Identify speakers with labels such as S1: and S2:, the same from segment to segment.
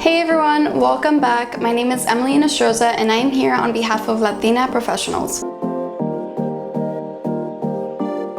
S1: Hey everyone, welcome back. My name is Emily Nostroza and I am here on behalf of Latina professionals.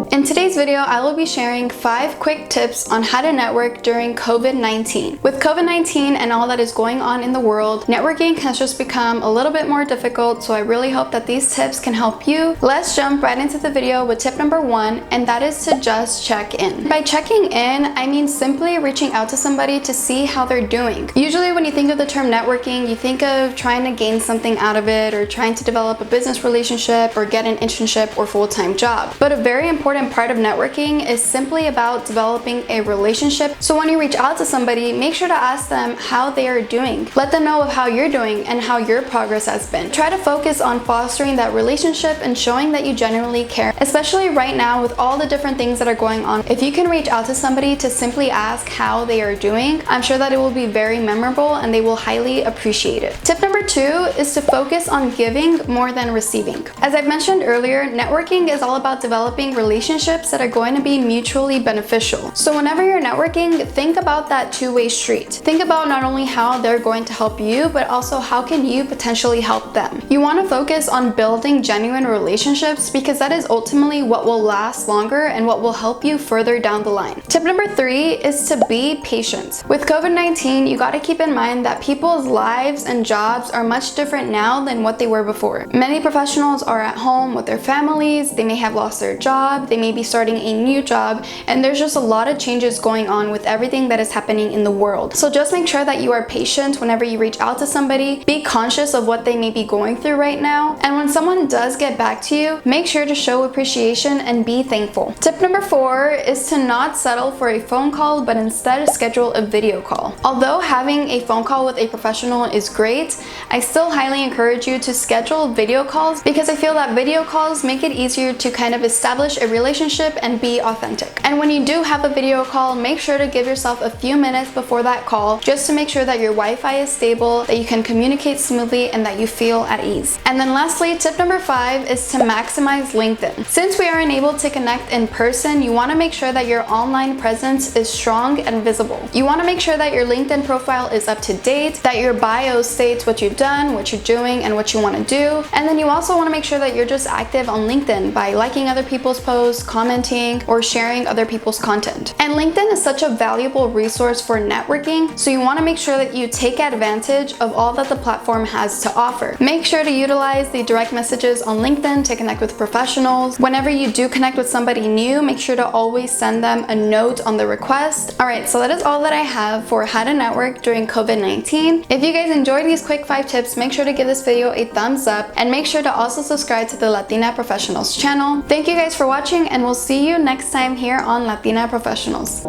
S1: In today's video, I will be sharing 5 quick tips on how to network during COVID-19. With COVID-19 and all that is going on in the world, networking has just become a little bit more difficult, so I really hope that these tips can help you. Let's jump right into the video with tip number 1, and that is to just check in. By checking in, I mean simply reaching out to somebody to see how they're doing. Usually when you think of the term networking, you think of trying to gain something out of it or trying to develop a business relationship or get an internship or full-time job. But a very important part of networking is simply about developing a relationship. So when you reach out to somebody, make sure to ask them how they are doing. Let them know of how you're doing and how your progress has been. Try to focus on fostering that relationship and showing that you genuinely care, especially right now with all the different things that are going on. If you can reach out to somebody to simply ask how they are doing, I'm sure that it will be very memorable and they will highly appreciate it. Tip number 2 is to focus on giving more than receiving. As I've mentioned earlier, networking is all about developing relationships that are going to be mutually beneficial. So whenever you're networking, think about that two-way street. Think about not only how they're going to help you, but also how can you potentially help them. You want to focus on building genuine relationships because that is ultimately what will last longer and what will help you further down the line. Tip number 3 is to be patient. With COVID-19, you got to keep in mind that people's lives and jobs are much different now than what they were before. Many professionals are at home with their families, they may have lost their job, they may be starting a new job, and there's just a lot of changes going on with everything that is happening in the world. So just make sure that you are patient whenever you reach out to somebody. Be conscious of what they may be going through right now, and when someone does get back to you, make sure to show appreciation and be thankful. Tip number 4 is to not settle for a phone call, but instead schedule a video call. Although having a phone call with a professional is great, I still highly encourage you to schedule video calls because I feel that video calls make it easier to kind of establish a relationship and be authentic. And when you do have a video call, make sure to give yourself a few minutes before that call just to make sure that your Wi-Fi is stable, that you can communicate smoothly, and that you feel at ease. And then lastly, tip number 5 is to maximize LinkedIn. Since we are unable to connect in person, you want to make sure that your online presence is strong and visible. You want to make sure that your LinkedIn profile is up to date, that your bio states what you've done, what you're doing, and what you want to do. And then you also want to make sure that you're just active on LinkedIn by liking other people's posts, commenting, or sharing other people's content. And LinkedIn is such a valuable resource for networking, so you want to make sure that you take advantage of all that the platform has to offer. Make sure to utilize the direct messages on LinkedIn to connect with professionals. Whenever you do connect with somebody new, make sure to always send them a note on the request. Alright, so that is all that I have for how to network during COVID-19. If you guys enjoyed these quick 5 tips, make sure to give this video a thumbs up and make sure to also subscribe to the Latina Professionals channel. Thank you guys for watching, and we'll see you next time here on Latina Professionals.